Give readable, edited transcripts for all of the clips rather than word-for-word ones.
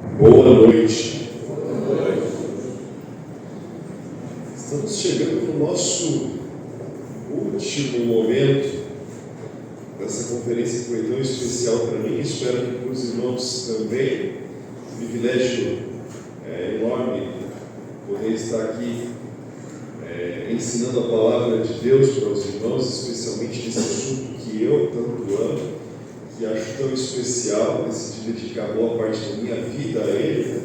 Boa noite. Estamos chegando no nosso último momento dessa conferência que foi tão especial para mim. Espero que para os irmãos também. O privilégio é enorme poder estar aqui ensinando a palavra de Deus para os irmãos, especialmente nesse assunto que eu tanto amo, que acho tão especial. Decidi dedicar boa parte da minha vida a ele, né?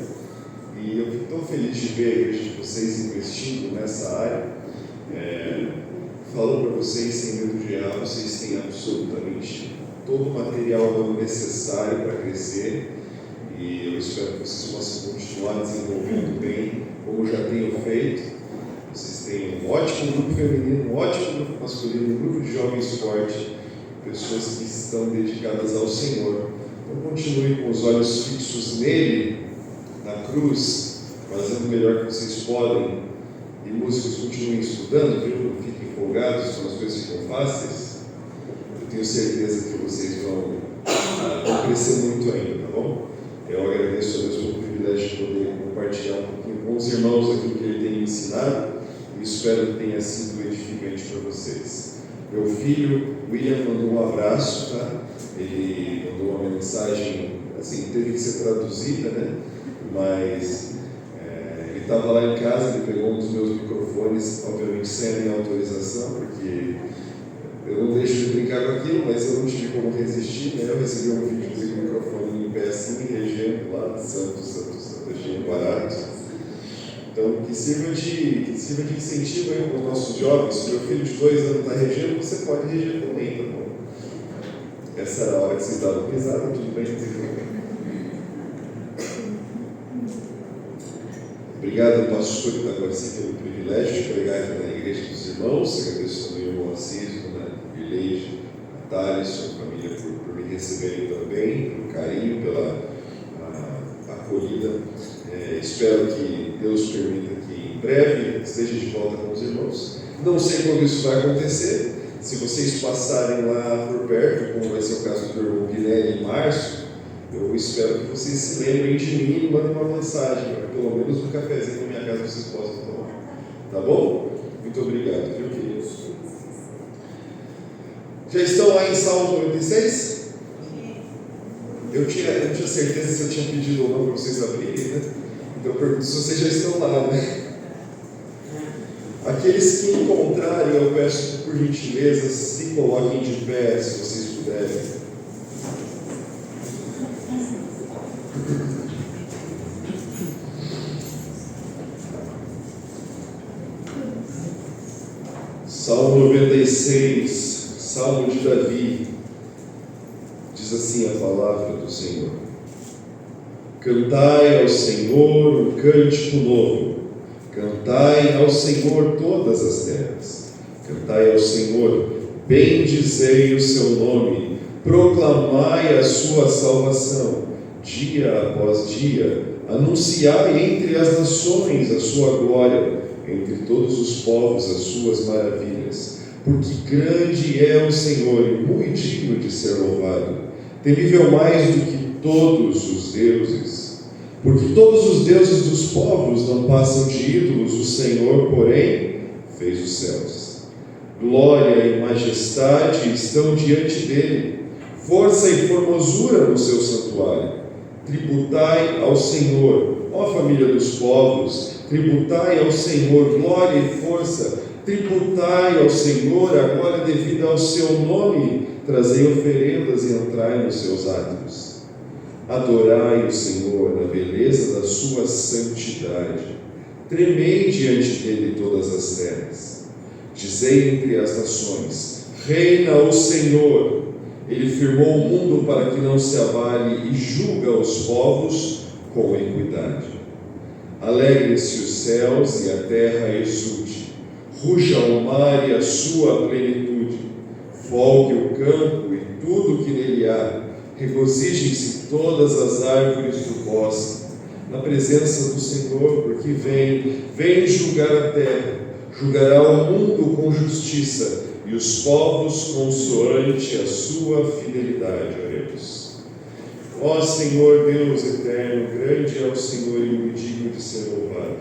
E eu fico tão feliz de ver a igreja de vocês investindo nessa área. Falo para vocês, sem medo de errar, vocês têm absolutamente todo o material necessário para crescer, e eu espero que vocês possam continuar desenvolvendo bem, como já tenho feito. Vocês têm um ótimo grupo feminino, um ótimo grupo masculino, um grupo de jovens forte, pessoas que estão dedicadas ao Senhor. Então continue com os olhos fixos nele, na cruz, fazendo o melhor que vocês podem. E músicos, continuem estudando, viu? Não fiquem empolgados quando as coisas ficam fáceis. Eu tenho certeza que vocês vão crescer muito ainda, tá bom? Eu agradeço a Deus pelo privilégio de poder compartilhar um pouquinho com os irmãos aquilo que Ele tem me ensinado, e espero que tenha sido edificante para vocês. Meu filho, William, mandou um abraço, tá? Ele mandou uma mensagem, assim, teve que ser traduzida, né? Mas ele estava lá em casa, ele pegou um dos meus microfones, obviamente sem a minha autorização, porque eu não deixo de brincar com aquilo, mas eu não tive como resistir, né? Eu recebi um vídeo com o microfone em pé assim, regendo lá de Santos, Barato. Então, que sirva de incentivo aí para os nossos jovens. Se meu filho de 2 anos está regendo, você pode reger também, tá bom? Essa era a hora que vocês davam risada, tudo bem? Obrigado, pastor Itaguaci, pelo privilégio de pregar aqui na igreja dos irmãos. Agradeço também ao irmão Assis, dona Ileide, a Thales, a família, por me receberem também, pelo carinho, pela acolhida. Espero que Deus permita que em breve esteja de volta com os irmãos. Não sei quando isso vai acontecer. Se vocês passarem lá por perto, como vai ser o caso do irmão Guilherme em março, eu espero que vocês se lembrem de mim e mandem uma mensagem, para pelo menos um cafezinho na minha casa vocês possam tomar. Tá bom? Muito obrigado, viu, queridos? Já estão lá em Salmo 96? Eu tinha certeza se eu tinha pedido ou não para vocês abrirem, né? Então eu pergunto se vocês já estão lá, né? Aqueles que encontrarem, eu peço que por gentileza se coloquem de pé, se vocês puderem. Salmo 96, Salmo de Davi. Diz assim a palavra do Senhor: Cantai ao Senhor um cântico novo, cantai ao Senhor todas as terras, cantai ao Senhor, bendizei o seu nome, proclamai a sua salvação, dia após dia, anunciai entre as nações a sua glória, entre todos os povos as suas maravilhas, porque grande é o Senhor e muito digno de ser louvado, temível mais do que todos os deuses, porque todos os deuses dos povos não passam de ídolos, o Senhor, porém, fez os céus. Glória e majestade estão diante dele, força e formosura no seu santuário. Tributai ao Senhor, ó família dos povos, tributai ao Senhor glória e força, tributai ao Senhor a glória devida ao seu nome, trazei oferendas e entrai nos seus átrios. Adorai o Senhor na beleza da sua santidade, tremei diante dele todas as terras. Dizei entre as nações: reina o Senhor. Ele firmou o mundo para que não se abale e julga os povos com equidade. Alegrem-se os céus e a terra exulte, ruja o mar e a sua plenitude, folgue o campo e tudo que nele há, regozijem-se todas as árvores do bosque, na presença do Senhor, porque vem julgar a terra, julgará o mundo com justiça e os povos consoante a sua fidelidade. Oremos. Ó Senhor Deus eterno, grande é o Senhor e muito digno de ser louvado.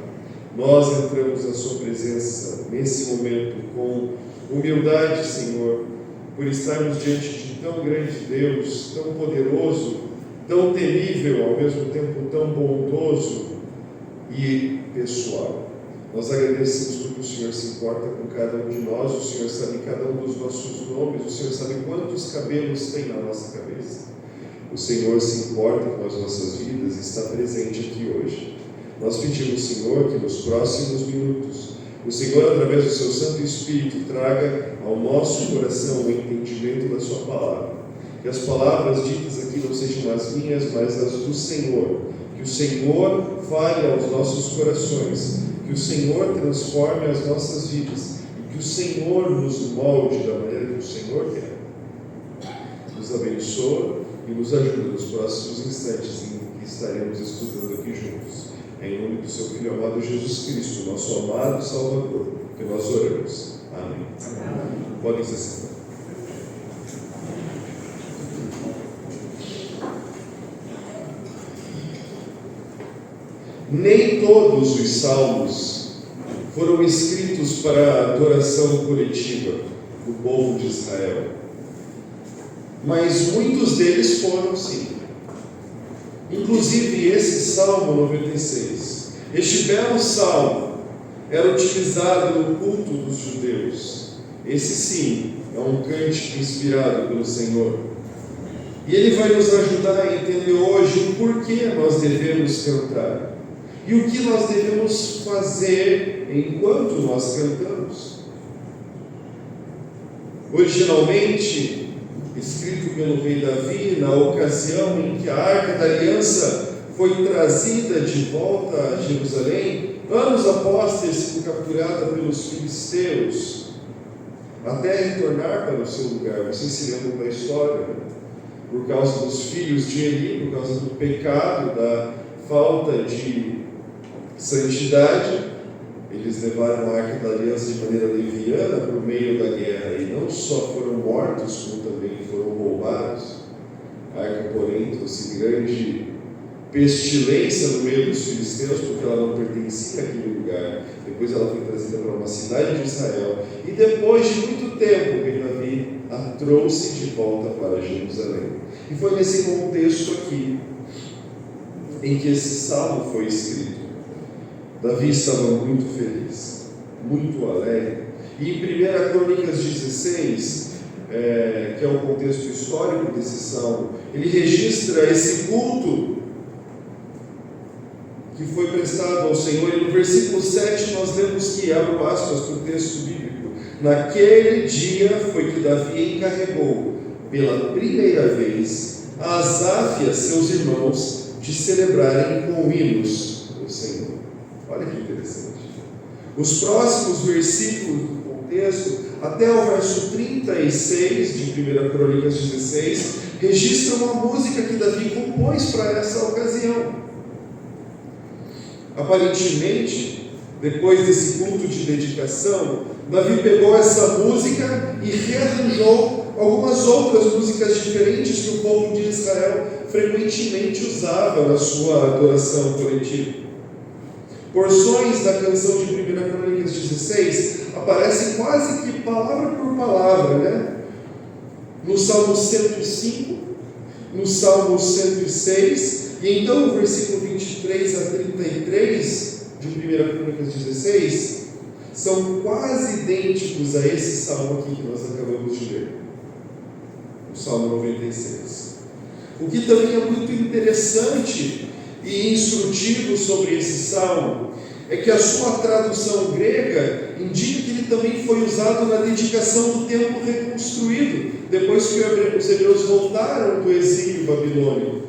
Nós entramos na sua presença nesse momento com humildade, Senhor, por estarmos diante de tão grande Deus, tão poderoso, tão temível, ao mesmo tempo tão bondoso e pessoal. Nós agradecemos porque o Senhor se importa com cada um de nós, o Senhor sabe cada um dos nossos nomes, o Senhor sabe quantos cabelos tem na nossa cabeça. O Senhor se importa com as nossas vidas e está presente aqui hoje. Nós pedimos, Senhor, que nos próximos minutos, o Senhor, através do seu Santo Espírito, traga ao nosso coração o entendimento da sua palavra. Que as palavras ditas aqui não sejam as minhas, mas as do Senhor. Que o Senhor fale aos nossos corações. Que o Senhor transforme as nossas vidas. E que o Senhor nos molde da maneira que o Senhor quer. Nos abençoa e nos ajuda nos próximos instantes em que estaremos estudando aqui juntos. Em nome do seu Filho amado Jesus Cristo, nosso amado Salvador, que nós oramos. Amém. Amém. Podem se sentar. Nem todos os salmos foram escritos para a adoração coletiva do povo de Israel, mas muitos deles foram, sim. Inclusive esse Salmo 96. Este belo salmo era utilizado no culto dos judeus. Esse sim é um cântico inspirado pelo Senhor. E ele vai nos ajudar a entender hoje o porquê nós devemos cantar e o que nós devemos fazer enquanto nós cantamos. Originalmente escrito pelo rei Davi, na ocasião em que a Arca da Aliança foi trazida de volta a Jerusalém, anos após ter sido capturada pelos filisteus, até retornar para o seu lugar. Vocês se lembram da história? Por causa dos filhos de Eli, por causa do pecado, da falta de santidade, eles levaram a Arca da Aliança de maneira leviana por meio da guerra, e não só foram mortos, como também foram roubados. A Arca, porém, trouxe grande pestilência no meio dos filisteus, porque ela não pertencia àquele lugar. Depois ela foi trazida para uma cidade de Israel, e depois de muito tempo, o rei Davi a trouxe de volta para Jerusalém. E foi nesse contexto aqui em que esse salmo foi escrito. Davi estava muito feliz, muito alegre. E em 1 Crônicas 16, que é o contexto histórico desse salmo, ele registra esse culto que foi prestado ao Senhor. E no versículo 7 nós lemos que, abro aspas para o texto bíblico, naquele dia foi que Davi encarregou pela primeira vez a Asaf e a seus irmãos de celebrarem com hinos o Senhor. Olha que interessante. Os próximos versículos do contexto, até o verso 36 de 1 Crônicas 16, registram uma música que Davi compôs para essa ocasião. Aparentemente, depois desse culto de dedicação, Davi pegou essa música e rearranjou algumas outras músicas diferentes que o povo de Israel frequentemente usava na sua adoração coletiva. Porções da canção de 1 Crônicas 16 aparecem quase que palavra por palavra, né? No Salmo 105, no Salmo 106, e então no versículo 23 a 33 de 1 Crônicas 16 são quase idênticos a esse salmo aqui que nós acabamos de ler, o Salmo 96. O que também é muito interessante e instrutivo sobre esse salmo é que a sua tradução grega indica que ele também foi usado na dedicação do templo reconstruído, depois que os hebreus voltaram do exílio babilônico.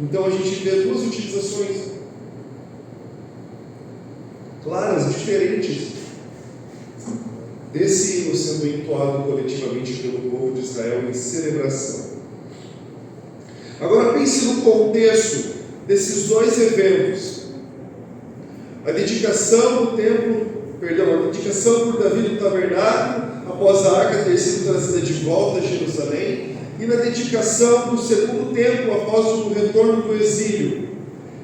Então a gente vê duas utilizações claras, diferentes, desse hino sendo entoado coletivamente pelo povo de Israel em celebração. Agora pense no contexto desses dois eventos. A dedicação do templo, a dedicação por Davi do tabernáculo, após a arca ter sido trazida de volta a Jerusalém, e na dedicação do segundo templo após o retorno do exílio.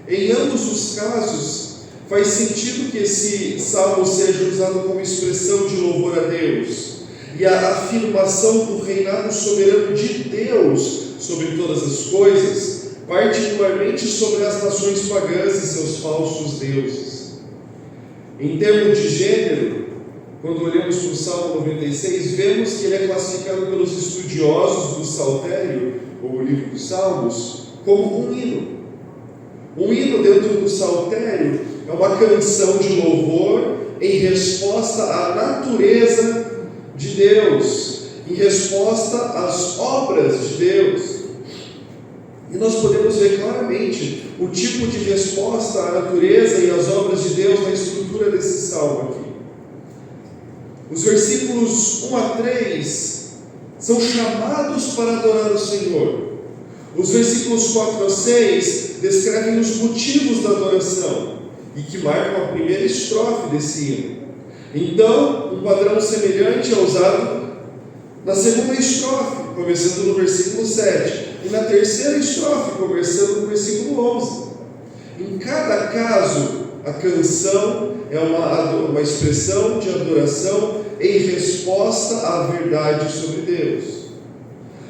Em ambos os casos, faz sentido que esse salmo seja usado como expressão de louvor a Deus e a afirmação do reinado soberano de Deus sobre todas as coisas, particularmente sobre as nações pagãs e seus falsos deuses. Em termos de gênero, quando olhamos para o Salmo 96, vemos que ele é classificado pelos estudiosos do Saltério, ou o livro dos Salmos, como um hino. Um hino dentro do Saltério é uma canção de louvor em resposta à natureza de Deus, em resposta às obras de Deus. E nós podemos ver claramente o tipo de resposta à natureza e às obras de Deus na estrutura desse salmo aqui. Os versículos 1 a 3 são chamados para adorar o Senhor. Os versículos 4 a 6 descrevem os motivos da adoração e que marcam a primeira estrofe desse hino. Então, um padrão semelhante é usado na segunda estrofe, começando no versículo 7, e na terceira estrofe, começando no versículo 11. Em cada caso, a canção é uma expressão de adoração em resposta à verdade sobre Deus.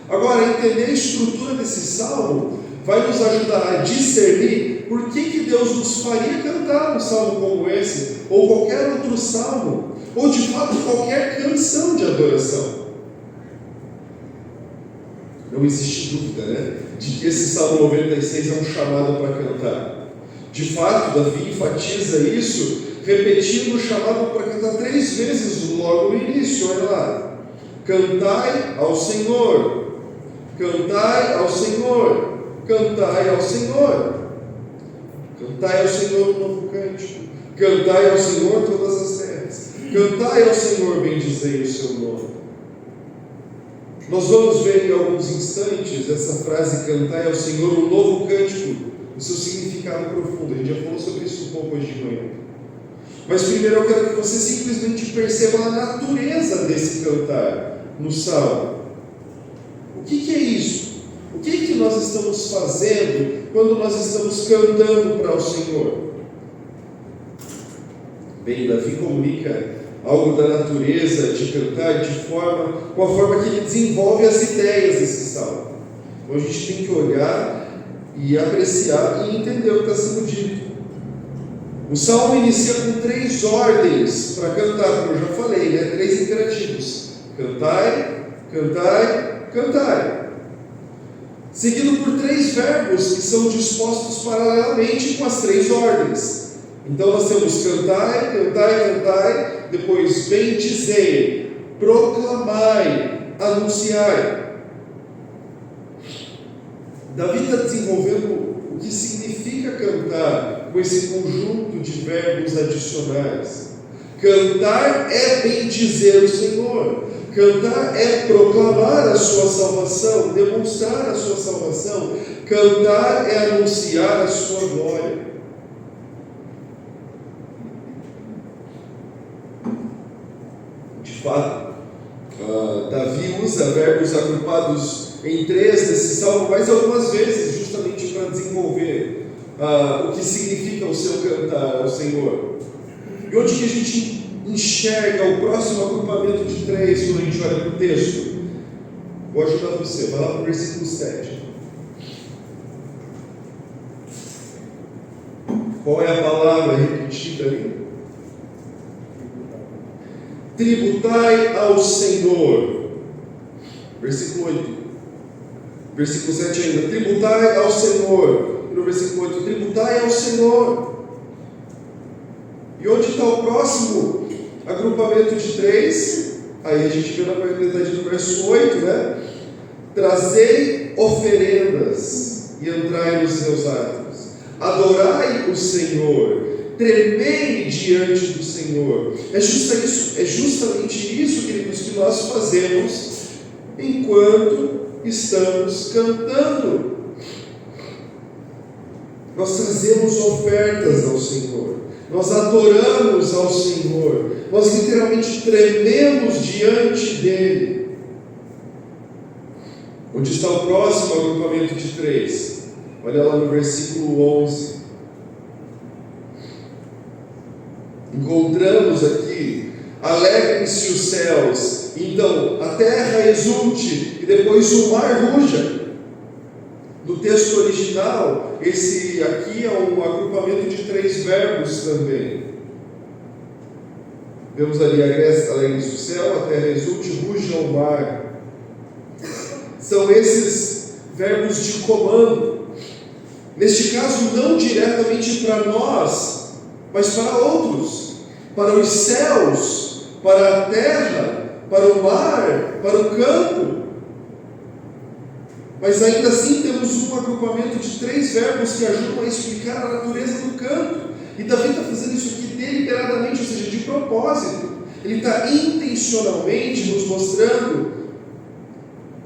Agora, entender a estrutura desse salmo vai nos ajudar a discernir por que Deus nos faria cantar um salmo como esse, ou qualquer outro salmo, ou de fato qualquer canção de adoração. Não existe dúvida, de que esse Salmo 96 é um chamado para cantar. De fato, Davi enfatiza isso, repetindo o chamado para cantar 3 vezes logo no início. Olha lá: cantai ao Senhor, cantai ao Senhor, cantai ao Senhor, cantai ao Senhor um novo cântico, cantai ao Senhor todas as terras, cantai ao Senhor, bendizei o seu nome. Nós vamos ver em alguns instantes essa frase cantai ao Senhor um novo cântico, o seu significado profundo. A gente já falou sobre isso um pouco hoje de manhã. Mas primeiro eu quero que você simplesmente perceba a natureza desse cantar no Salmo. O que é isso? O que nós estamos fazendo quando nós estamos cantando para o Senhor? Bem, Davi comunica algo da natureza de cantar com a forma que ele desenvolve as ideias desse salmo. Então a gente tem que olhar e apreciar e entender o que está sendo dito. O salmo inicia com 3 ordens para cantar, como eu já falei, 3 imperativos: cantai, cantai, cantai, seguido por 3 verbos que são dispostos paralelamente com as 3 ordens. Então nós temos cantai, cantai, cantai, depois bendizei, proclamai, anunciai. Davi está desenvolvendo o que significa cantar com esse conjunto de verbos adicionais. Cantar é bendizer o Senhor. Cantar é proclamar a sua salvação, demonstrar a sua salvação. Cantar é anunciar a sua glória. De fato, Davi usa verbos agrupados em 3 desse salmo mais algumas vezes, justamente para desenvolver o que significa o seu cantar ao Senhor. E onde que a gente enxerga o próximo agrupamento de 3 quando a gente olha para o texto? Vou ajudar você, vai lá para o versículo 7. Qual é a palavra repetida ali? Tributai ao Senhor. Versículo 8. Versículo 7 ainda. Tributai ao Senhor. E no versículo 8, tributai ao Senhor. E onde está o próximo agrupamento de 3? Aí a gente vê na metade do verso 8, Trazei oferendas e entrai nos seus atos. Adorai o Senhor. Tremei diante do Senhor. É justamente isso, queridos, que nós fazemos enquanto estamos cantando. Nós trazemos ofertas ao Senhor, nós adoramos ao Senhor, nós literalmente trememos diante dEle. Onde está o próximo agrupamento de 3? Olha lá no versículo 11. Encontramos aqui: alegrem-se os céus, então a terra exulte e depois o mar ruja. No texto original, esse aqui é um agrupamento de 3 verbos também. Vemos ali: alegrem-se o céu, a terra exulte, ruja o mar. São esses verbos de comando. Neste caso, não diretamente para nós, mas para outros. Para os céus, para a terra, para o mar, para o campo. Mas ainda assim temos um agrupamento de 3 verbos que ajudam a explicar a natureza do canto. E Davi está fazendo isso aqui deliberadamente, ou seja, de propósito. Ele está intencionalmente nos mostrando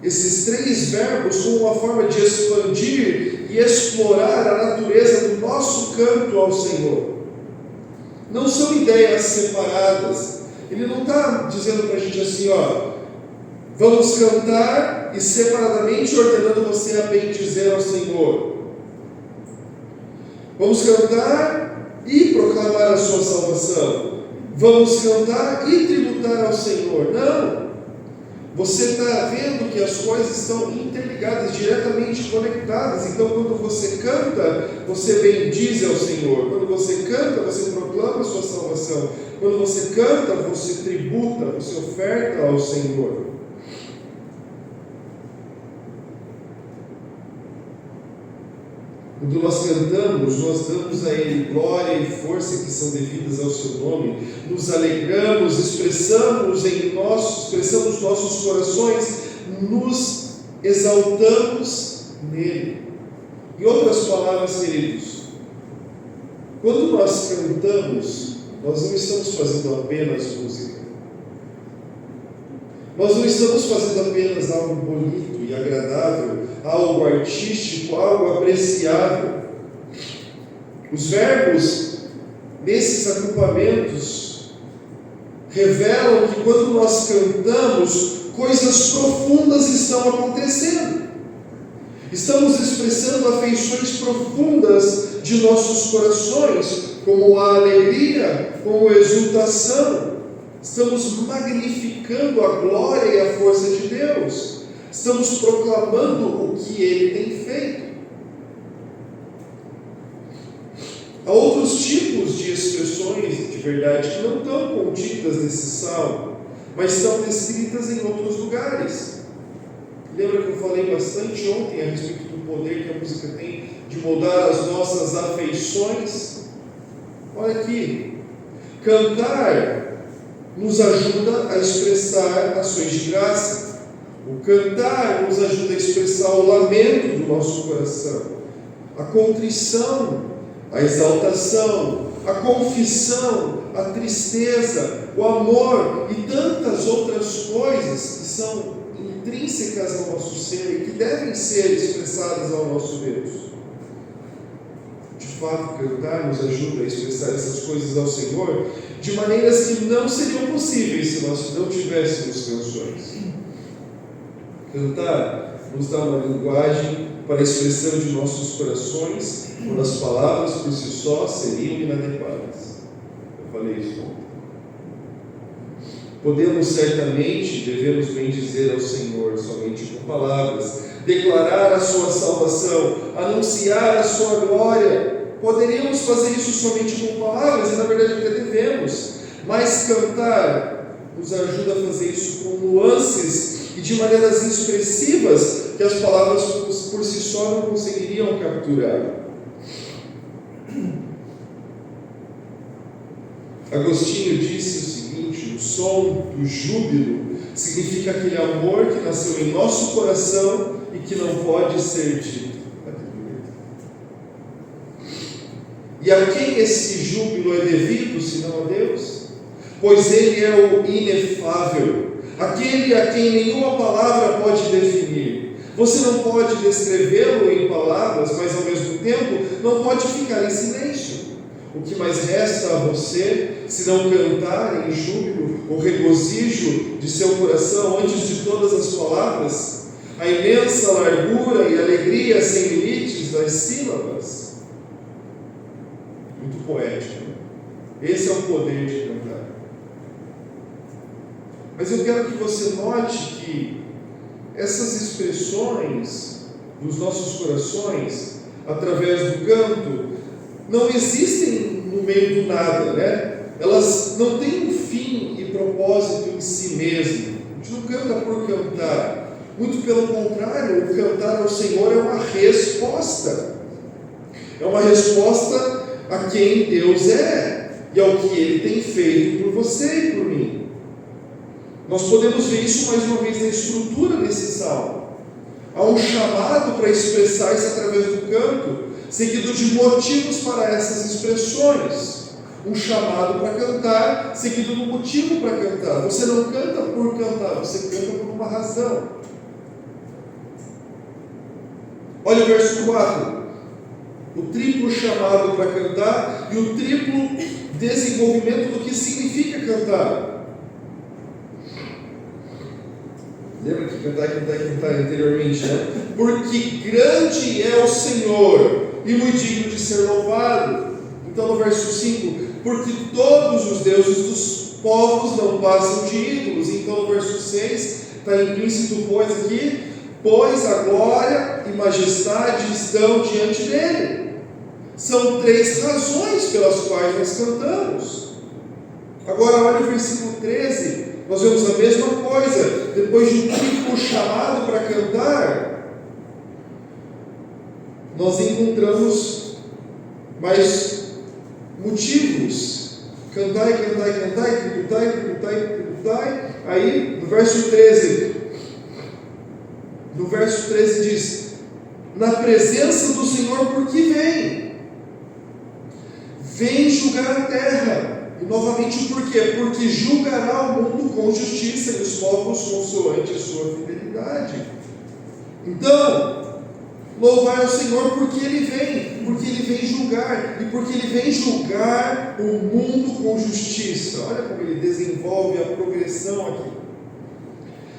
esses 3 verbos como uma forma de expandir e explorar a natureza do nosso canto ao Senhor. Não são ideias separadas. Ele não está dizendo para a gente assim, vamos cantar e separadamente ordenando você a bendizer ao Senhor. Vamos cantar e proclamar a sua salvação. Vamos cantar e tributar ao Senhor. Não. Você está vendo que as coisas estão interligadas, diretamente conectadas. Então, quando você canta, você bendize ao Senhor. Quando você canta, você proclama a sua salvação. Quando você canta, você tributa, você oferta ao Senhor. Quando nós cantamos, nós damos a Ele glória e força que são devidas ao Seu nome, nos alegramos, expressamos nossos corações, nos exaltamos nele. Em outras palavras, queridos, quando nós cantamos, nós não estamos fazendo apenas música. Nós não estamos fazendo apenas algo bonito e agradável, algo artístico, algo apreciável. Os verbos nesses agrupamentos revelam que quando nós cantamos, coisas profundas estão acontecendo. Estamos expressando afeições profundas de nossos corações, como a alegria, como a exultação. Estamos magnificando a glória e a força de Deus. Estamos proclamando o que Ele tem feito. Há outros tipos de expressões de verdade que não estão contidas nesse salmo, mas estão descritas em outros lugares. Lembra que eu falei bastante ontem a respeito do poder que a música tem de moldar as nossas afeições? Olha aqui, cantar nos ajuda a expressar ações de graça. O cantar nos ajuda a expressar o lamento do nosso coração, a contrição, a exaltação, a confissão, a tristeza, o amor e tantas outras coisas que são intrínsecas ao nosso ser e que devem ser expressadas ao nosso Deus. De fato, cantar nos ajuda a expressar essas coisas ao Senhor de maneiras que não seriam possíveis se nós não tivéssemos canções. Cantar nos dá uma linguagem para a expressão de nossos corações, quando as palavras por si só seriam inadequadas. Eu falei isso ontem. Podemos certamente, devemos bendizer ao Senhor somente com palavras, declarar a sua salvação, anunciar a sua glória. Poderíamos fazer isso somente com palavras, e na verdade até devemos, mas cantar nos ajuda a fazer isso com nuances e de maneiras expressivas que as palavras por si só não conseguiriam capturar. Agostinho disse o seguinte: o som do júbilo significa aquele amor que nasceu em nosso coração e que não pode ser dito. E a quem esse júbilo é devido, senão a Deus? Pois Ele é o inefável, aquele a quem nenhuma palavra pode definir. Você não pode descrevê-lo em palavras, mas ao mesmo tempo não pode ficar em silêncio. O que mais resta a você, se não cantar em júbilo o regozijo de seu coração antes de todas as palavras? a imensa largura e alegria sem limites das sílabas. Muito poético. Esse é o poder de cantar. Mas eu quero que você note que essas expressões dos nossos corações, através do canto, não existem no meio do nada, né? Elas não têm um fim e propósito em si mesmo. A gente não canta por cantar. Muito pelo contrário, o cantar ao Senhor é uma resposta. É uma resposta a quem Deus é e ao que Ele tem feito por você e por mim. Nós podemos ver isso mais uma vez na estrutura desse salmo. Há um chamado para expressar isso através do canto, seguido de motivos para essas expressões. Um chamado para cantar, seguido do motivo para cantar. Você não canta por cantar, você canta por uma razão. Olha o verso 4. O triplo chamado para cantar e o triplo desenvolvimento do que significa cantar. Lembra que cantar anteriormente, né? Porque grande é o Senhor e muito digno de ser louvado. Então no verso 5, porque todos os deuses dos povos não passam de ídolos. Então no verso 6, está implícito pois aqui, pois a glória e majestade estão diante dele. São 3 razões pelas quais nós cantamos. Agora olha o versículo 13, nós vemos a mesma coisa. Depois de um triplo chamado para cantar, nós encontramos mais motivos. Cantai, cantai, cantai, tributai, tributai, tributai. Aí no verso 13 diz: na presença do Senhor, porque vem julgar a terra. E novamente o porquê? Porque julgará o mundo com justiça e os povos consoante a sua fidelidade. Então, louvai ao Senhor porque Ele vem julgar, e porque Ele vem julgar o mundo com justiça. Olha como Ele desenvolve a progressão aqui.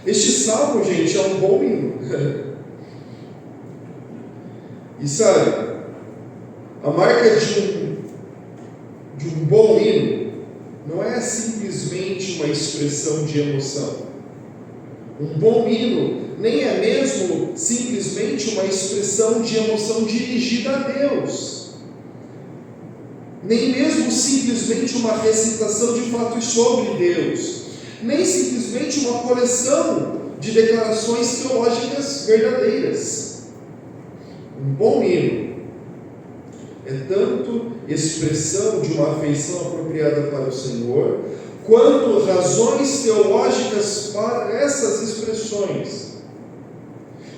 Este salmo, gente, é um bom hino. E sabe, a marca de um bom hino não é simplesmente uma expressão de emoção. Um bom hino nem é mesmo simplesmente uma expressão de emoção dirigida a Deus. Nem mesmo simplesmente uma recitação de fatos sobre Deus. Nem simplesmente uma coleção de declarações teológicas verdadeiras. Um bom hino é tanto expressão de uma afeição apropriada para o Senhor, quanto razões teológicas para essas expressões.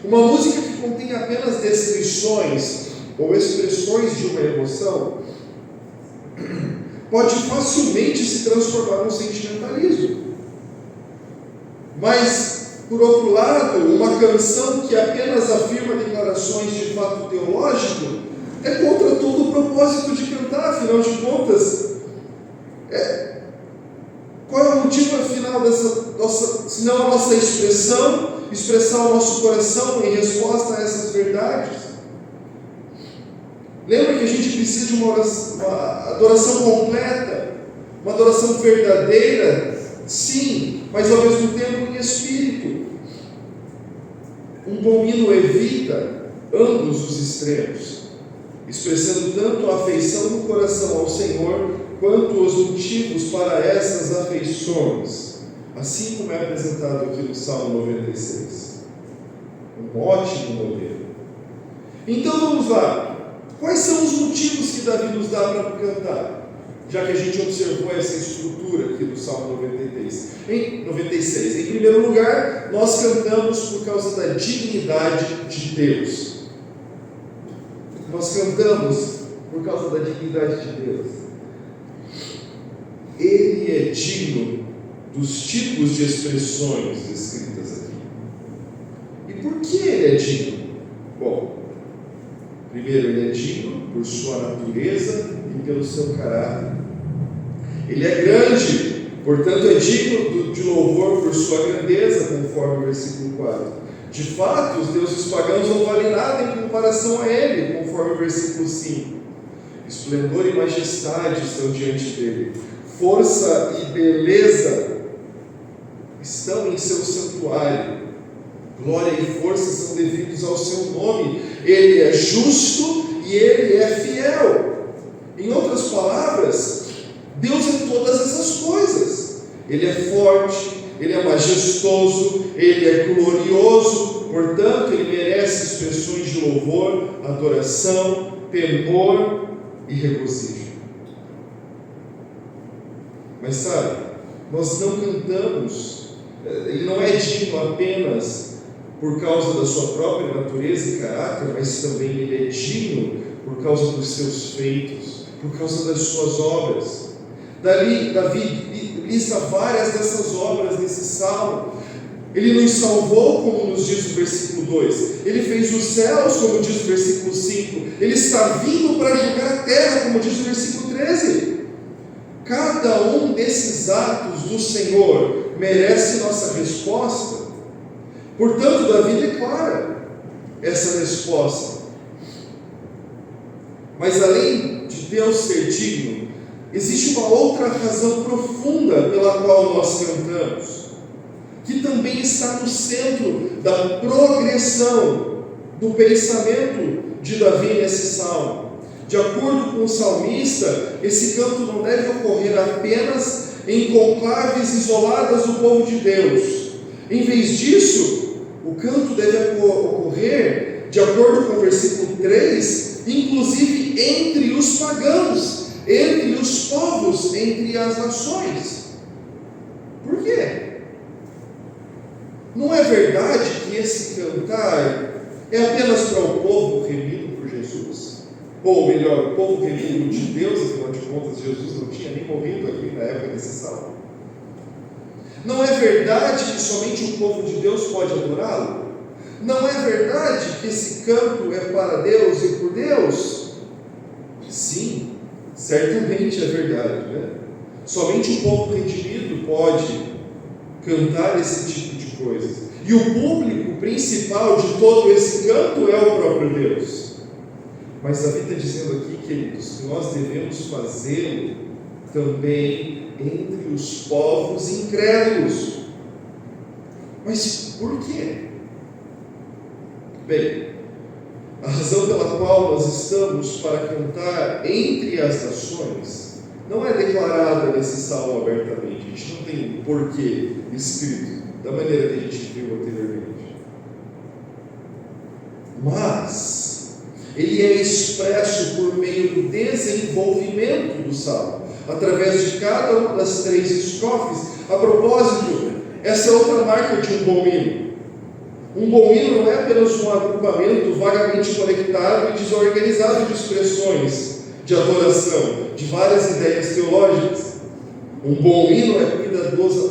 Uma música que contém apenas descrições ou expressões de uma emoção pode facilmente se transformar num sentimentalismo. Mas, por outro lado, uma canção que apenas afirma declarações de fato teológico é contra todo o propósito de cantar. Afinal de contas, qual é o motivo afinal dessa nossa, senão a nossa expressar o nosso coração em resposta a essas verdades? Lembra que a gente precisa de uma adoração completa, uma adoração verdadeira, sim, mas ao mesmo tempo em espírito. Um bom hino evita ambos os extremos, expressando tanto a afeição do coração ao Senhor, quanto os motivos para essas afeições, assim como é apresentado aqui no Salmo 96. Um ótimo modelo. Então vamos lá. Quais são os motivos que Davi nos dá para cantar? Já que a gente observou essa estrutura aqui do Salmo 96. Em primeiro lugar, nós cantamos por causa da dignidade de Deus. Nós cantamos por causa da dignidade de Deus. Ele é digno dos tipos de expressões descritas aqui. E por que ele é digno? Bom, primeiro, ele é digno por sua natureza e pelo seu caráter. Ele é grande, portanto é digno de louvor por sua grandeza, conforme o versículo 4. De fato, os deuses pagãos não valem nada em comparação a ele, conforme o versículo 5. Esplendor e majestade estão diante dele. Força e beleza estão em seu santuário. Glória e força são devidos ao seu nome. Ele é justo e ele é fiel. Em outras palavras, Deus é todas essas coisas. Ele é forte, ele é majestoso, ele é glorioso. Portanto, ele merece expressões de louvor, adoração, temor e regozijo. Mas sabe, nós não cantamos, ele não é digno apenas por causa da sua própria natureza e caráter, mas também ele é digno por causa dos seus feitos, por causa das suas obras. Davi lista várias dessas obras nesse salmo. Ele nos salvou, como nos diz o versículo 2. Ele fez os céus, como diz o versículo 5. Ele está vindo para julgar a terra, como diz o versículo 13. Cada um desses atos do Senhor merece nossa resposta. Portanto, Davi declara essa resposta. Mas além de Deus ser digno, existe uma outra razão profunda pela qual nós cantamos, que também está no centro da progressão do pensamento de Davi nesse salmo. De acordo com o salmista, esse canto não deve ocorrer apenas em conclaves isoladas do povo de Deus. Em vez disso, o canto deve ocorrer, de acordo com o versículo 3, inclusive entre os pagãos, entre os povos, entre as nações. Por quê? Não é verdade que esse cantar é apenas para o povo remido por Jesus? Ou melhor, o povo remido de Deus, afinal de contas, Jesus não tinha nem morrido aqui na época desse salmo. Não é verdade que somente o povo de Deus pode adorá-lo? Não é verdade que esse canto é para Deus e por Deus? Sim, certamente é verdade, né? Somente o povo redimido pode cantar esse tipo de coisa. E o público principal de todo esse canto é o próprio Deus. Mas Davi está dizendo aqui, queridos, que nós devemos fazê-lo também entre os povos incrédulos. Mas por quê? Bem, a razão pela qual nós estamos para cantar entre as nações não é declarada nesse salmo abertamente. A gente não tem um porquê escrito da maneira que a gente viu anteriormente. Mas ele é expresso por meio do desenvolvimento do salmo, através de cada uma das 3 estrofes. A propósito, essa é outra marca de um bom hino. Um bom hino não é apenas um agrupamento vagamente conectado e desorganizado de expressões de adoração, de várias ideias teológicas. Um bom hino é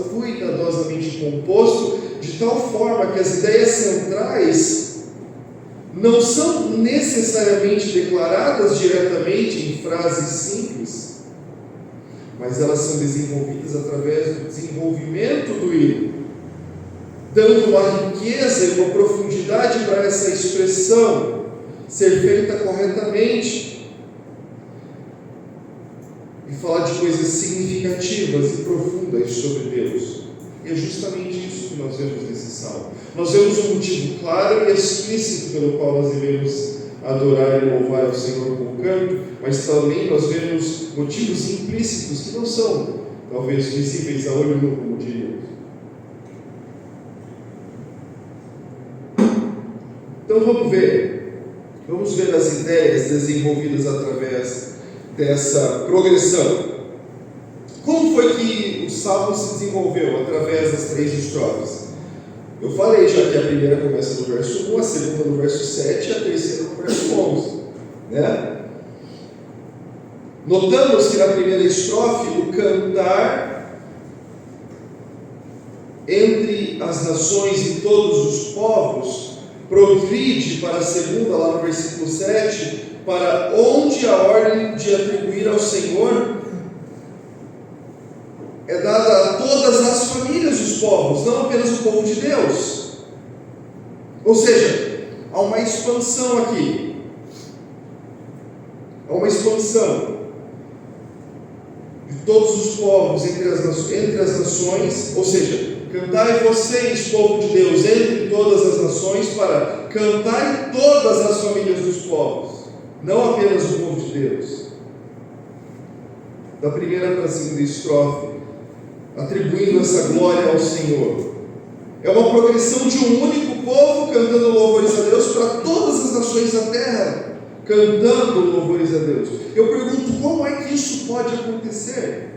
cuidadosamente composto de tal forma que as ideias centrais não são necessariamente declaradas diretamente em frases simples, mas elas são desenvolvidas através do desenvolvimento do hino, dando uma riqueza e uma profundidade para essa expressão ser feita corretamente e falar de coisas significativas e profundas sobre Deus. E é justamente isso que nós vemos nesse salmo. Nós vemos um motivo claro e explícito pelo qual nós devemos adorar e louvar o Senhor com canto, mas também nós vemos motivos implícitos que não são, talvez, visíveis a olho nu, como diríamos. Então vamos ver as ideias desenvolvidas através dessa progressão. Como foi que o salmo se desenvolveu através das 3 estrofes? Eu falei já que a primeira começa no verso 1, a segunda no verso 7 e a terceira no verso 11, né? Notamos que na primeira estrofe o cantar entre as nações e todos os povos progride para a segunda, lá no versículo 7, para onde a ordem de atribuir ao Senhor é dada a todas as famílias dos povos, não apenas o povo de Deus. Ou seja, há uma expansão aqui. Há uma expansão de todos os povos entre as nações, ou seja, cantai vocês, povo de Deus, entre todas as nações, para cantar todas as famílias dos povos, não apenas o povo de Deus. Da primeira para a segunda estrofe, atribuindo essa glória ao Senhor. É uma progressão de um único povo cantando louvores a Deus para todas as nações da terra, cantando louvores a Deus. Eu pergunto, como é que isso pode acontecer?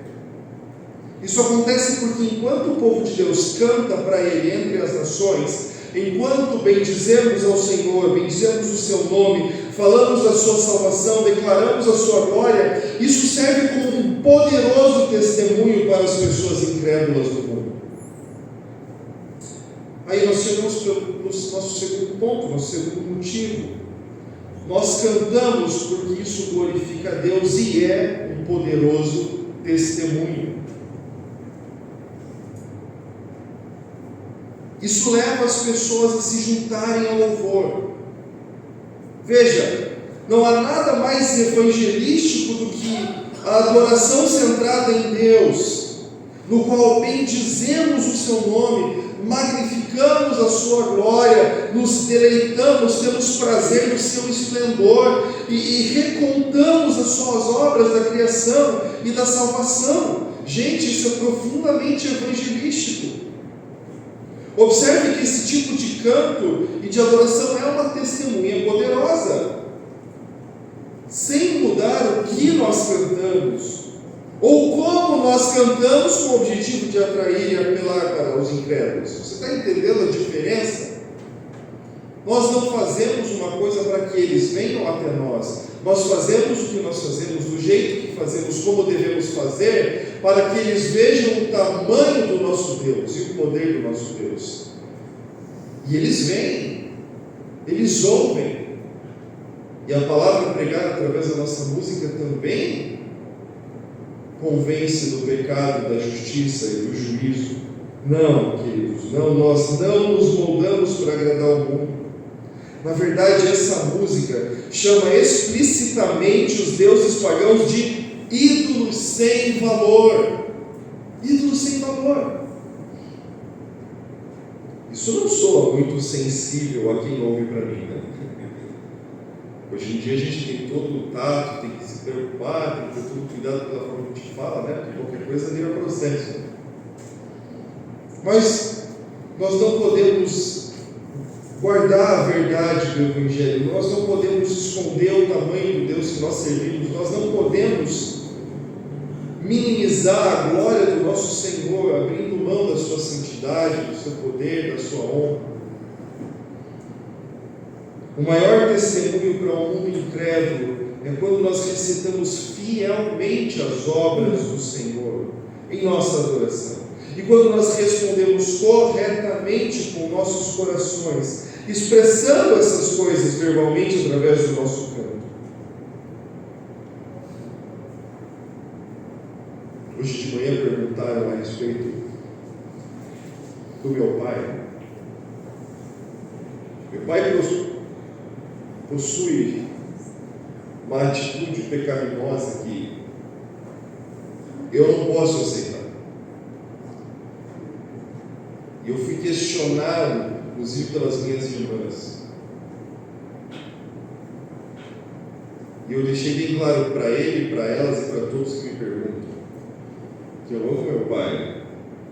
Isso acontece porque enquanto o povo de Deus canta para Ele entre as nações, enquanto bendizemos ao Senhor, bendizemos o Seu nome, falamos da Sua salvação, declaramos a Sua glória, isso serve como um poderoso testemunho para as pessoas incrédulas do mundo. Aí nós chegamos para o nosso segundo ponto, nosso segundo motivo. Nós cantamos porque isso glorifica a Deus e é um poderoso testemunho. Isso leva as pessoas a se juntarem ao louvor. Veja, não há nada mais evangelístico do que a adoração centrada em Deus, no qual bendizemos o Seu nome, magnificamos a Sua glória, nos deleitamos, temos prazer no Seu esplendor e recontamos as Suas obras da criação e da salvação. Gente, isso é profundamente evangelístico. Observe que esse tipo de canto e de adoração é uma testemunha poderosa, sem mudar o que nós cantamos, ou como nós cantamos com o objetivo de atrair e apelar para os incrédulos. Você está entendendo a diferença? Nós não fazemos uma coisa para que eles venham até nós. Nós fazemos o que nós fazemos, do jeito que fazemos, como devemos fazer, para que eles vejam o tamanho do nosso Deus e o poder do nosso Deus. E eles vêm, eles ouvem. E a palavra pregada através da nossa música também convence do pecado, da justiça e do juízo. Não, queridos, não, nós não nos moldamos para agradar o mundo. Na verdade, essa música chama explicitamente os deuses pagãos de ídolos sem valor. Ídolos sem valor. Isso não soa muito sensível a quem ouve para mim, né? Hoje em dia a gente tem todo o tato, tem que se preocupar, tem que ter todo cuidado pela forma que a gente fala, né? Porque qualquer coisa vira processo. Mas nós não podemos guardar a verdade do Evangelho, nós não podemos esconder o tamanho do Deus que nós servimos, nós não podemos minimizar a glória do nosso Senhor, abrindo mão da sua santidade, do seu poder, da sua honra. O maior testemunho para um mundo incrédulo é quando nós recitamos fielmente as obras do Senhor em nossa adoração. E quando nós respondemos corretamente com nossos corações, expressando essas coisas verbalmente através do nosso canto. Hoje de manhã perguntaram a respeito do meu pai. Meu pai possui uma atitude pecaminosa que eu não posso aceitar. E eu fui questionado, inclusive pelas minhas irmãs. E eu deixei bem claro para ele, para elas e para todos que me perguntam, que eu amo meu pai,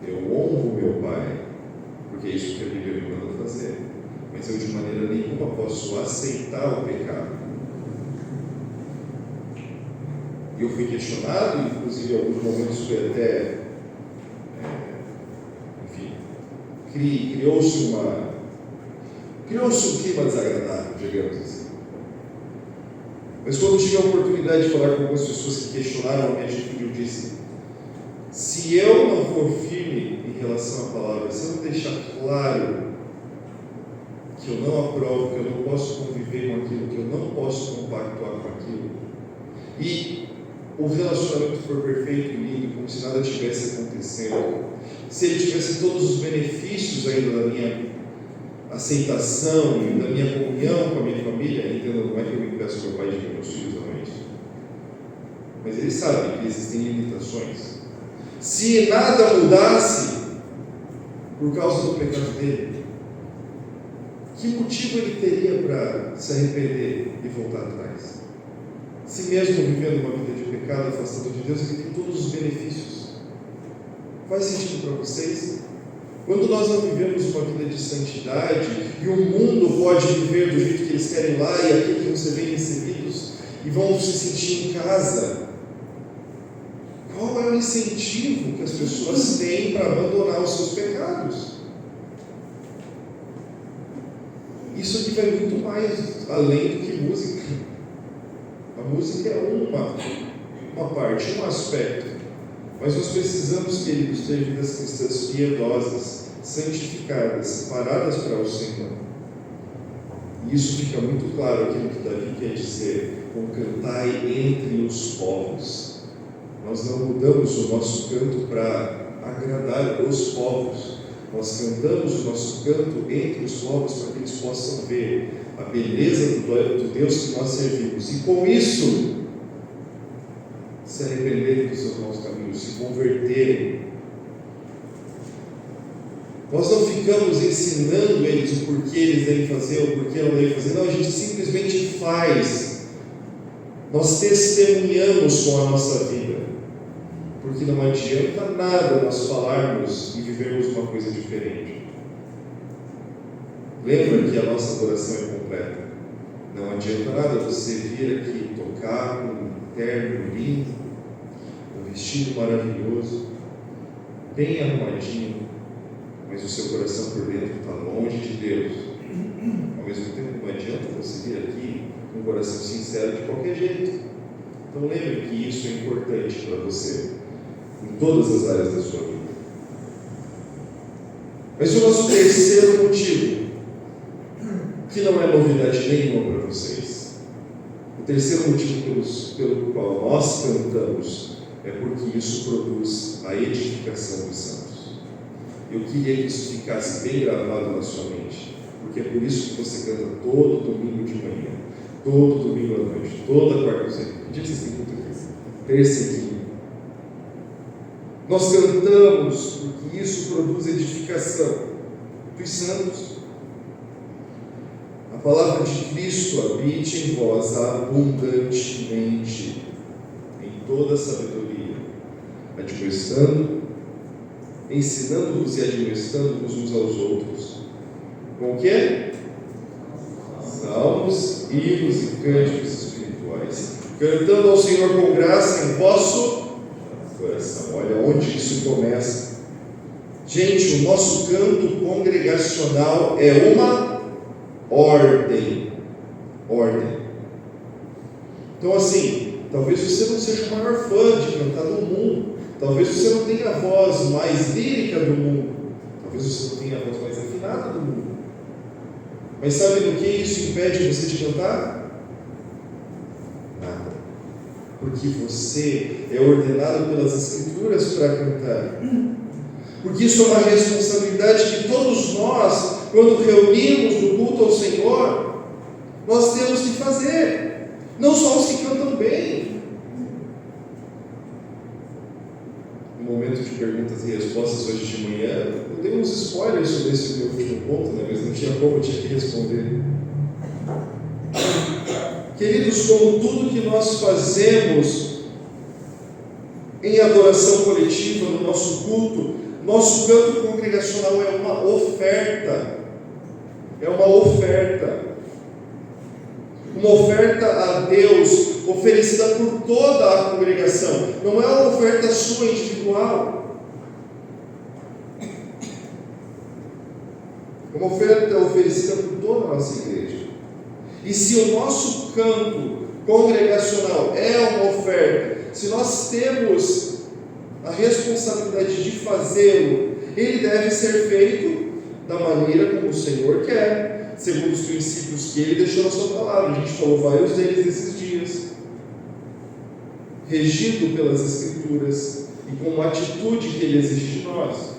eu honro meu pai, porque é isso que a Bíblia me manda fazer. Mas eu de maneira nenhuma posso aceitar o pecado. E eu fui questionado, inclusive em alguns momentos foi até, criou-se um clima desagradável, digamos assim. Mas quando tive a oportunidade de falar com algumas pessoas que questionaram a minha atitude, eu disse: se eu não for firme em relação à palavra, se eu não deixar claro que eu não aprovo, que eu não posso conviver com aquilo, que eu não posso compactuar com aquilo, e o relacionamento for perfeito e lindo, como se nada tivesse acontecendo, se ele tivesse todos os benefícios ainda aceitação e da minha comunhão com a minha família, entenda, não é que eu me peço ao meu pai de que meus filhos não é isso. Mas ele sabe que existem limitações. Se nada mudasse por causa do pecado dele, que motivo ele teria para se arrepender e voltar atrás? Se mesmo vivendo uma vida de pecado, afastado de Deus, ele tem todos os benefícios. Faz sentido para vocês? Quando nós não vivemos uma vida de santidade e o mundo pode viver do jeito que eles querem lá e aquilo que você vem recebidos e vão se sentir em casa, qual é o incentivo que as pessoas têm para abandonar os seus pecados? Isso aqui vai muito mais além do que música. A música é uma parte, um aspecto. Mas nós precisamos, queridos, ter vidas cristãs piedosas, santificadas, separadas para o Senhor. E isso fica muito claro aquilo que Davi quer dizer, com cantai entre os povos. Nós não mudamos o nosso canto para agradar os povos. Nós cantamos o nosso canto entre os povos para que eles possam ver a beleza do Deus que nós servimos. E com isso, se arrependerem dos seus maus caminhos, se converterem. Nós não ficamos ensinando eles o porquê eles devem fazer, o porquê não devem fazer. Não, a gente simplesmente faz. Nós testemunhamos com a nossa vida. Porque não adianta nada nós falarmos e vivermos uma coisa diferente. Lembra que a nossa adoração é completa. Não adianta nada você vir aqui tocar com um terno lindo, um vestido maravilhoso, bem arrumadinho, mas o seu coração por dentro está longe de Deus. Ao mesmo tempo, não adianta você vir aqui com um coração sincero de qualquer jeito. Então lembre que isso é importante para você, em todas as áreas da sua vida. Mas o nosso terceiro motivo, que não é novidade nenhuma para vocês, o terceiro motivo pelo qual nós cantamos é porque isso produz a edificação dos santos. Eu queria que isso ficasse bem gravado na sua mente, porque é por isso que você canta todo domingo de manhã, todo domingo à noite, toda quarta-feira. Que dia vocês têm culto aqui? Terça e quinta. Nós cantamos porque isso produz edificação dos santos. A palavra de Cristo habite em vós abundantemente, em toda sabedoria, admoestando, ensinando-vos e admoestando-vos uns aos outros. Com o quê? Salmos, hinos e cânticos espirituais, cantando ao Senhor com graça em vosso coração. Olha onde isso começa. Gente, o nosso canto congregacional é uma ordem. Então assim, talvez você não seja o maior fã de cantar do mundo, talvez você não tenha a voz mais lírica do mundo, talvez você não tenha a voz mais afinada do mundo, mas sabe do que isso impede você de cantar? Nada, porque você é ordenado pelas Escrituras para cantar, porque isso é uma responsabilidade que todos nós, quando reunimos no culto ao Senhor, nós temos que fazer. Não só os que cantam bem. No momento de perguntas e respostas hoje de manhã, eu dei uns spoilers sobre esse meu último ponto, né? Mas não tinha como, eu tinha que responder. Queridos, como tudo que nós fazemos em adoração coletiva, no nosso culto, nosso canto congregacional é uma oferta. É uma oferta. Uma oferta a Deus, oferecida por toda a congregação. Não é uma oferta sua individual. É uma oferta oferecida por toda a nossa igreja. E se o nosso canto congregacional é uma oferta, se nós temos a responsabilidade de fazê-lo, ele deve ser feito da maneira como o Senhor quer, segundo os princípios que ele deixou na sua palavra. A gente falou vários deles nesses dias. Regido pelas Escrituras e com uma atitude que ele exige de nós.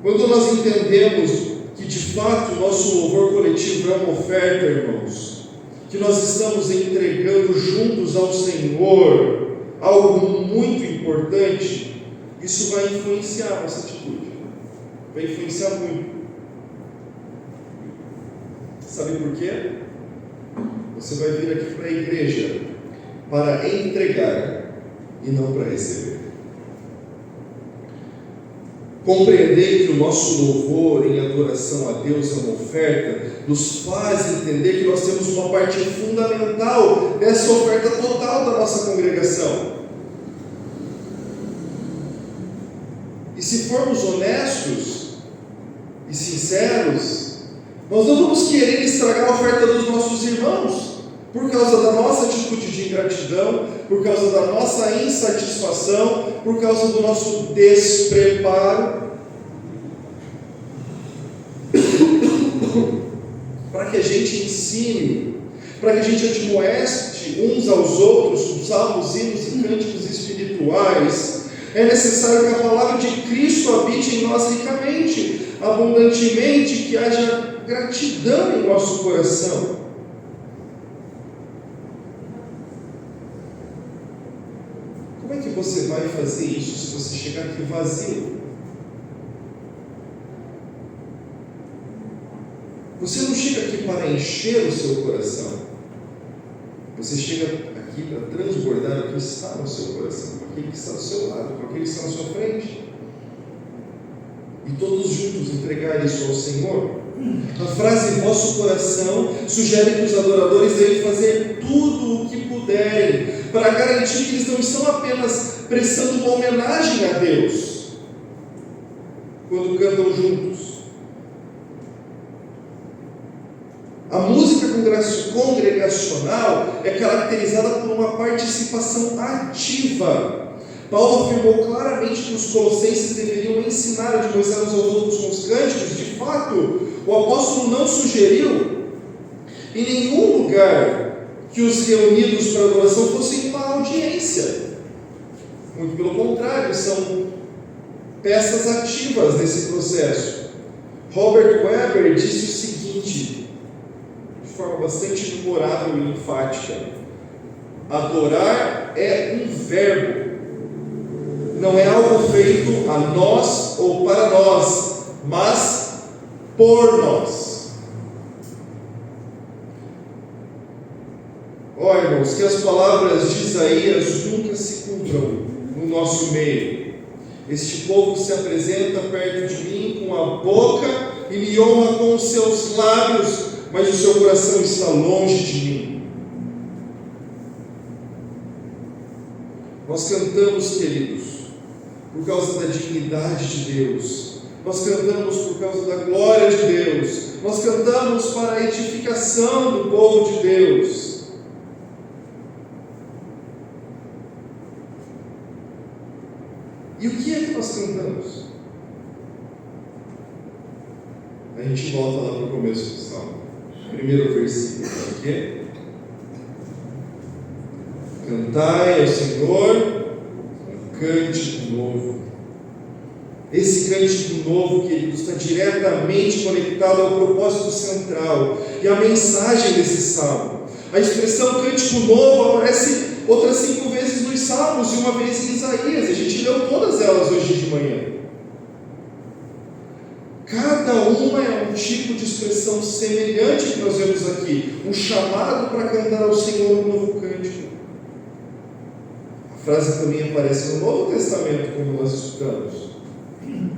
Quando nós entendemos que de fato o nosso louvor coletivo é uma oferta, irmãos, que nós estamos entregando juntos ao Senhor algo muito importante, isso vai influenciar a nossa atitude, vai influenciar muito. Sabe por quê? Você vai vir aqui para a igreja para entregar e não para receber. Compreender que o nosso louvor em adoração a Deus é uma oferta, nos faz entender que nós temos uma parte fundamental dessa oferta total da nossa congregação. E se formos honestos e sinceros, nós não vamos querer estragar a oferta dos nossos irmãos por causa da nossa atitude de ingratidão, por causa da nossa insatisfação, por causa do nosso despreparo. Para que a gente ensine, para que a gente admoeste uns aos outros com salmos, hinos e cânticos espirituais, é necessário que a palavra de Cristo habite em nós ricamente, abundantemente, que haja gratidão em nosso coração. Como é que você vai fazer isso se você chegar aqui vazio? Você não chega aqui para encher o seu coração. Você chega aqui para transbordar o que está no seu coração, com aquele que está do seu lado, com aquele que está na sua frente. E todos juntos entregar isso ao Senhor. A frase vosso coração sugere que os adoradores devem fazer tudo o que puderem para garantir que eles não estão apenas prestando uma homenagem a Deus quando cantam juntos. A música congregacional é caracterizada por uma participação ativa. Paulo afirmou claramente que os colossenses deveriam ensinar a admoestar uns aos outros com os cânticos. De fato, o apóstolo não sugeriu em nenhum lugar que os reunidos para adoração fossem uma audiência. Muito pelo contrário, são peças ativas nesse processo. Robert Weber disse o seguinte, de forma bastante memorável e enfática: adorar é um verbo, não é algo feito a nós ou para nós, mas por nós. Ó, irmãos, que as palavras de Isaías nunca se cumpram no nosso meio. Este povo se apresenta perto de mim com a boca e me honra com os seus lábios, mas o seu coração está longe de mim. Nós cantamos, queridos, por causa da dignidade de Deus. Nós cantamos por causa da glória de Deus. Nós cantamos para a edificação do povo de Deus. E o que é que nós cantamos? A gente volta lá para o começo do salmo. Primeiro versículo, sabe o quê? Cantai ao Senhor um cântico novo. Esse cântico novo, querido, está diretamente conectado ao propósito central e à mensagem desse salmo. A expressão cântico novo aparece outras 5 vezes nos salmos e uma vez em Isaías. A gente leu todas elas hoje de manhã. Cada uma é um tipo de expressão semelhante que nós vemos aqui, um chamado para cantar ao Senhor um novo cântico. A frase também aparece no Novo Testamento, como nós estudamos,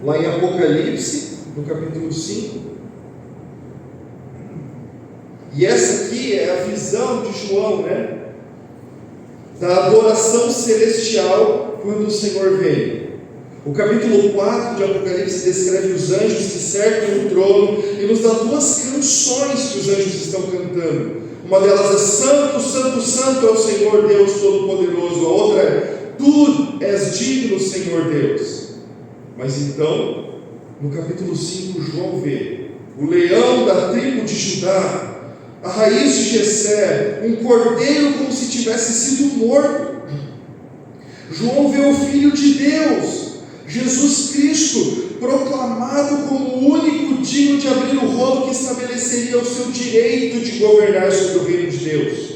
lá em Apocalipse, no capítulo 5. E essa aqui é a visão de João, da adoração celestial quando o Senhor vem. O capítulo 4 de Apocalipse descreve os anjos que cercam o trono e nos dá 2 canções que os anjos estão cantando. Uma delas é Santo, Santo, Santo é o Senhor Deus Todo-Poderoso. A outra é Tu és digno, Senhor Deus. Mas então, no capítulo 5, João vê o leão da tribo de Judá, a raiz de Jessé, um cordeiro como se tivesse sido morto. João vê o Filho de Deus, Jesus Cristo, proclamado como o único digno de abrir o rolo que estabeleceria o seu direito de governar sobre o reino de Deus.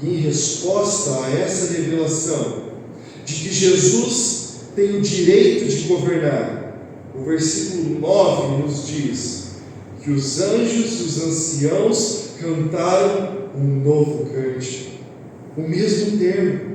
E em resposta a essa revelação de que Jesus tem o direito de governar, o versículo 9 nos diz que os anjos e os anciãos cantaram um novo cântico, o mesmo termo: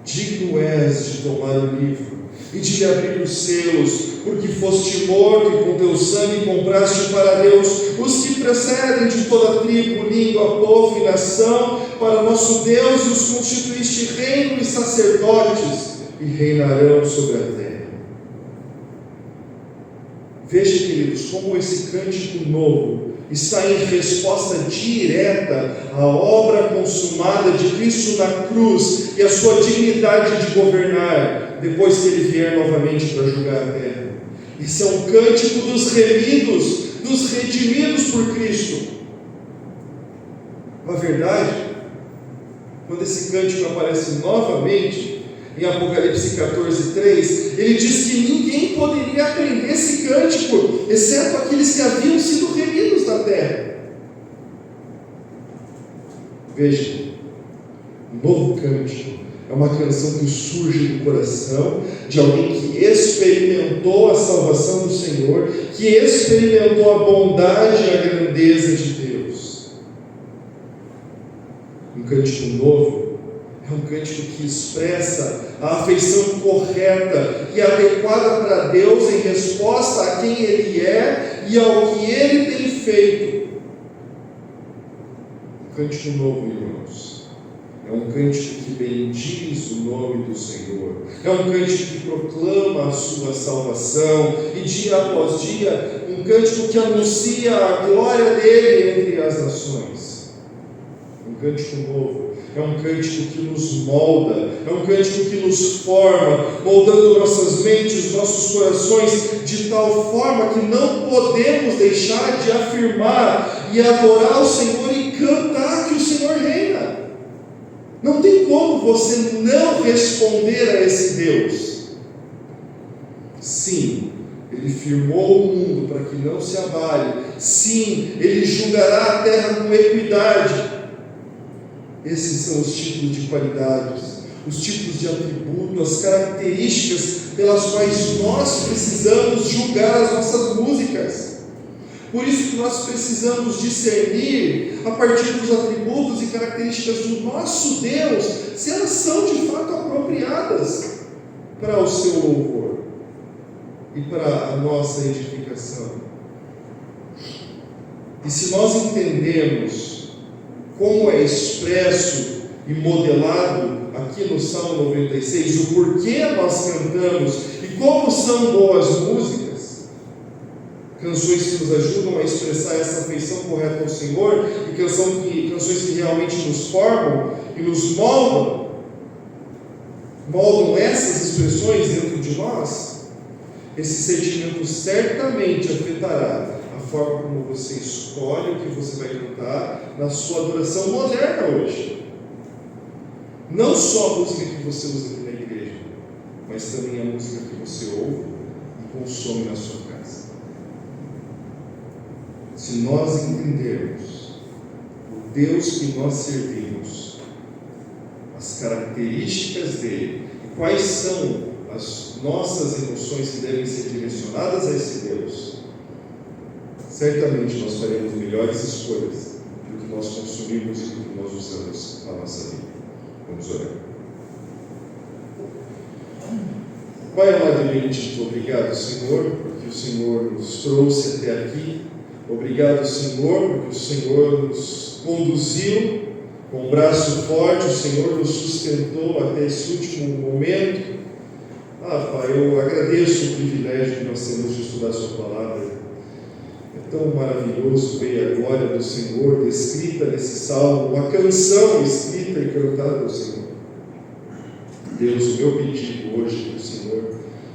digno és de tomar o livro e de lhe abrir os selos, porque foste morto e com teu sangue compraste para Deus os que procedem de toda tribo, língua, povo e nação, para nosso Deus, e os constituíste reino e sacerdotes, e reinarão sobre a terra. Veja, queridos, como esse cântico novo está em resposta direta à obra consumada de Cristo na cruz e à sua dignidade de governar, depois que Ele vier novamente para julgar a terra. Esse é um cântico dos remidos, dos redimidos por Cristo. Na verdade, quando esse cântico aparece novamente, em Apocalipse 14:3, ele diz que ninguém poderia aprender esse cântico, exceto aqueles que haviam sido remidos da terra. Veja, um novo cântico é uma canção que surge do coração de alguém que experimentou a salvação do Senhor, que experimentou a bondade e a grandeza de Deus. Um cântico novo é um cântico que expressa a afeição correta e adequada para Deus em resposta a quem Ele é e ao que Ele tem feito. Um cântico novo, irmãos, é um cântico que bendiz o nome do Senhor, é um cântico que proclama a sua salvação, e dia após dia, um cântico que anuncia a glória dele entre as nações. Um cântico novo é um cântico que nos molda, é um cântico que nos forma, moldando nossas mentes, nossos corações, de tal forma que não podemos deixar de afirmar e adorar o Senhor e cantar que o Senhor reina. Não tem como você não responder a esse Deus. Sim, Ele firmou o mundo para que não se abale. Sim, Ele julgará a terra com equidade. Esses são os tipos de qualidades, os tipos de atributos, as características pelas quais nós precisamos julgar as nossas músicas. Por isso que nós precisamos discernir, a partir dos atributos e características do nosso Deus, se elas são de fato apropriadas para o seu louvor e para a nossa edificação. E se nós entendemos como é expresso e modelado aqui no Salmo 96, o porquê nós cantamos e como são boas músicas, canções que nos ajudam a expressar essa afeição correta ao Senhor, e canções que realmente nos formam e nos moldam essas expressões dentro de nós, esse sentimento certamente afetará a forma como você escolhe o que você vai cantar na sua adoração moderna hoje. Não só a música que você usa aqui na igreja, mas também a música que você ouve e consome na sua casa. Se nós entendermos o Deus que nós servimos, as características dele e quais são as nossas emoções que devem ser direcionadas a esse Deus, certamente nós faremos melhores escolhas do que nós consumimos e do que nós usamos na nossa vida. Vamos orar. Pai amado e bendito, obrigado, Senhor, porque o Senhor nos trouxe até aqui. Obrigado, Senhor, porque o Senhor nos conduziu com um braço forte, o Senhor nos sustentou até esse último momento. Pai, eu agradeço o privilégio que nós temos de estudar a Sua Palavra. É tão maravilhoso ver a glória do Senhor descrita nesse salmo, uma canção escrita e cantada ao Senhor. Deus, o meu pedido hoje é que o Senhor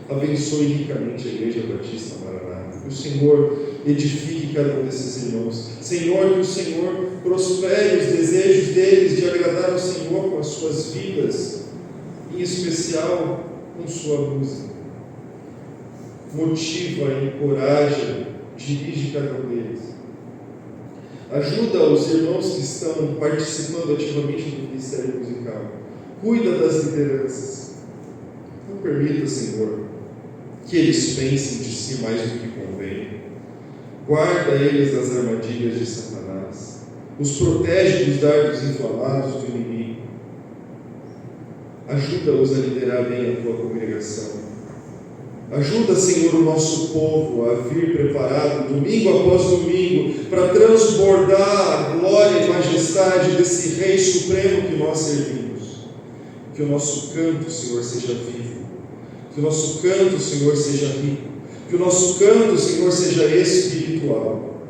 abençoe ricamente a Igreja Batista Maranata, que o Senhor edifique cada um desses irmãos. Senhor, que o Senhor prospere os desejos deles de agradar ao Senhor com as suas vidas, em especial com sua música. Motiva, encoraja, dirige cada um deles. Ajuda os irmãos que estão participando ativamente do ministério musical. Cuida das lideranças. Não permita, Senhor, que eles pensem de si mais do que convém. Guarda eles das armadilhas de Satanás. Os protege dos dardos inflamados do inimigo. Ajuda-os a liderar bem a tua congregação. Ajuda, Senhor, o nosso povo a vir preparado, domingo após domingo, para transbordar a glória e majestade desse Rei Supremo que nós servimos. Que o nosso canto, Senhor, seja vivo. Que o nosso canto, Senhor, seja rico. Que o nosso canto, Senhor, seja espiritual.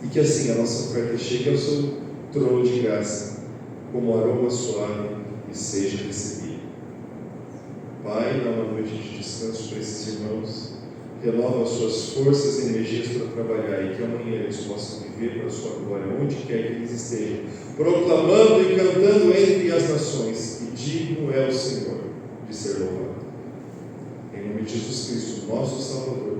E que assim a nossa oferta chegue ao seu trono de graça, como aroma suave, e seja recebida. Pai, dá uma noite de descanso para esses irmãos, renova as suas forças e energias para trabalhar, e que amanhã eles possam viver para a sua glória, onde quer que eles estejam, proclamando e cantando entre as nações, que digno é o Senhor de ser louvado. Em nome de Jesus Cristo, nosso Salvador.